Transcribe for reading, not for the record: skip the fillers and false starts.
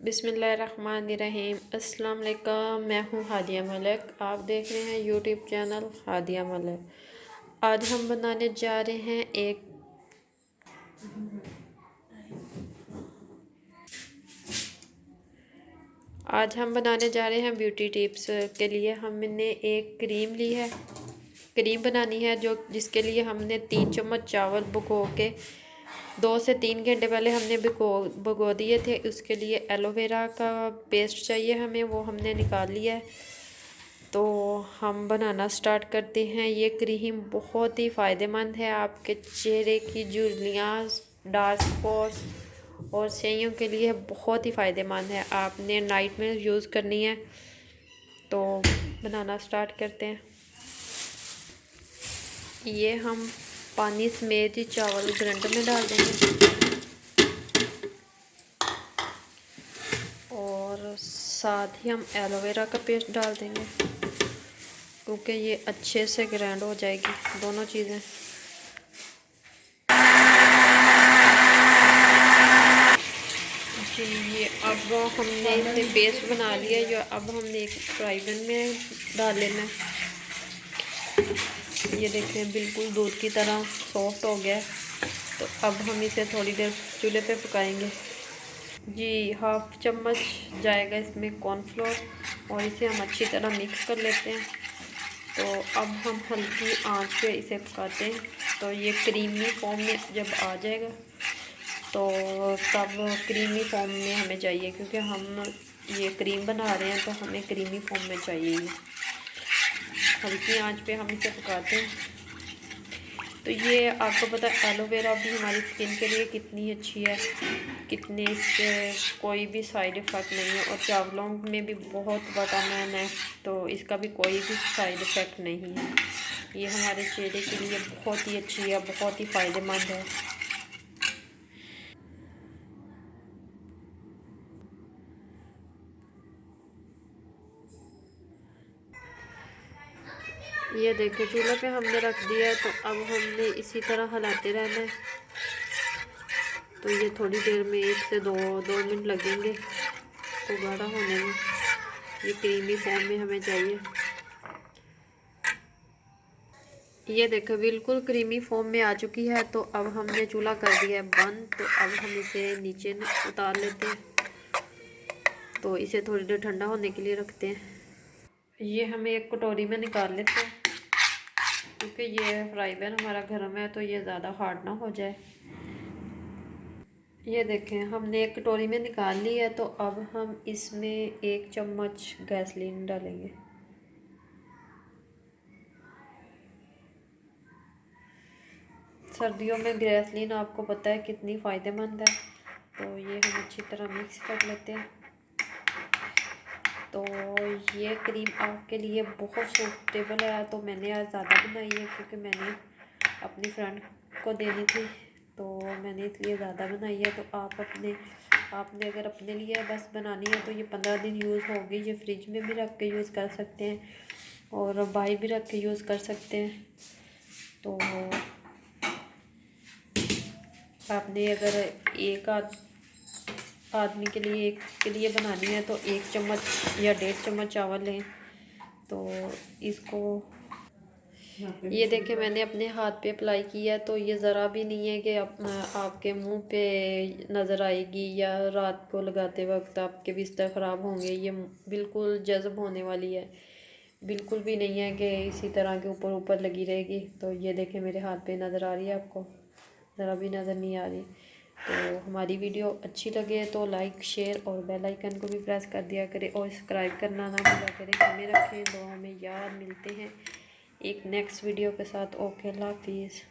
बिस्मिल्लाहिर्रहमानिर्रहीम। अस्सलाम वालेकुम। मैं हूँ हादिया मलिक। आप देख रहे हैं यूट्यूब चैनल हादिया मलिक। आज हम बनाने जा रहे हैं ब्यूटी टिप्स के लिए हमने एक क्रीम ली है। क्रीम बनानी है जिसके लिए हमने 3 चम्मच चावल भिगो के 2 से 3 घंटे पहले हमने भिगो दिए थे। उसके लिए एलोवेरा का पेस्ट चाहिए हमें, वो हमने निकाल लिया है। तो हम बनाना स्टार्ट करते हैं। ये क्रीम बहुत ही फ़ायदेमंद है आपके चेहरे की झुर्रियाँ, डार्क स्पॉट्स और स्याहियों के लिए बहुत ही फ़ायदेमंद है। आपने नाइट में यूज़ करनी है। तो बनाना स्टार्ट करते हैं। ये हम पानी समेत ही चावल ग्राइंडर में डाल देंगे और साथ ही हम एलोवेरा का पेस्ट डाल देंगे, क्योंकि ये अच्छे से ग्राइंड हो जाएगी दोनों चीज़ें। जी, ये अब हमने इसे पेस्ट बना लिया। जो अब हमने एक फ्राई पैन में डाल लेना है। ये देखें बिल्कुल दूध की तरह सॉफ्ट हो गया है। तो अब हम इसे थोड़ी देर चूल्हे पे पकाएंगे। जी, हाफ चम्मच जाएगा इसमें कॉर्नफ्लोर और इसे हम अच्छी तरह मिक्स कर लेते हैं। तो अब हम हल्की आंच पे इसे पकाते हैं। तो ये क्रीमी फॉर्म में जब आ जाएगा तो तब क्रीमी फॉर्म में हमें चाहिए, क्योंकि हम ये क्रीम बना रहे हैं तो हमें क्रीमी फॉर्म में चाहिए। ये हल्की आंच पे हम इसे पकाते हैं। तो ये आपको पता है एलोवेरा भी हमारी स्किन के लिए कितनी अच्छी है, कितने इससे कोई भी साइड इफ़ेक्ट नहीं है। और चावलों में भी बहुत विटामिन है, तो इसका भी कोई भी साइड इफ़ेक्ट नहीं है। ये हमारे चेहरे के लिए बहुत ही अच्छी है, बहुत ही फ़ायदेमंद है। ये देखिए चूल्हे पे हमने रख दिया है। तो अब हमने इसी तरह हिलाते रहना है। तो ये थोड़ी देर में 1 से 2 मिनट लगेंगे तो गाढ़ा होने में। ये क्रीमी फॉर्म में हमें चाहिए। ये देखो बिल्कुल क्रीमी फॉर्म में आ चुकी है। तो अब हमने चूल्हा कर दिया है बंद। तो अब हम इसे नीचे उतार लेते हैं। तो इसे थोड़ी देर ठंडा होने के लिए रखते हैं। ये हमें एक कटोरी में निकाल लेते हैं, क्योंकि ये फ्राई पैन हमारा गर्म है तो ये ज़्यादा हार्ड ना हो जाए। ये देखें हमने एक कटोरी में निकाल ली है। तो अब हम इसमें 1 चम्मच गैसलीन डालेंगे। सर्दियों में गैसलीन आपको पता है कितनी फ़ायदेमंद है। तो ये हम अच्छी तरह मिक्स कर लेते हैं। तो ये क्रीम आपके लिए बहुत सूटेबल है। तो मैंने आज ज़्यादा बनाई है, क्योंकि मैंने अपनी फ्रेंड को देनी थी, तो मैंने इसलिए ज़्यादा बनाई है। तो आपने अगर अपने लिए बस बनानी है तो ये 15 दिन यूज़ होगी। ये फ्रिज में भी रख के यूज़ कर सकते हैं और बाहर भी रख के यूज़ कर सकते हैं। तो आपने अगर एक आदमी के लिए बनानी है तो 1 चम्मच या 1.5 चम्मच चावल लें। तो इसको ये देखें मैंने अपने हाथ पे अप्लाई किया। तो ये ज़रा भी नहीं है कि आपके मुंह पे नज़र आएगी या रात को लगाते वक्त आपके बिस्तर ख़राब होंगे। ये बिल्कुल जज़ब होने वाली है, बिल्कुल भी नहीं है कि इसी तरह के ऊपर लगी रहेगी। तो ये देखें मेरे हाथ पे नज़र आ रही है, आपको ज़रा भी नज़र नहीं आ रही। तो हमारी वीडियो अच्छी लगे तो लाइक, शेयर और बेल आइकन को भी प्रेस कर दिया करें और सब्सक्राइब करना ना भूला करें। हमें रखें दुआ में याद। मिलते हैं एक नेक्स्ट वीडियो के साथ। ओके, अल्लाह हाफिज़।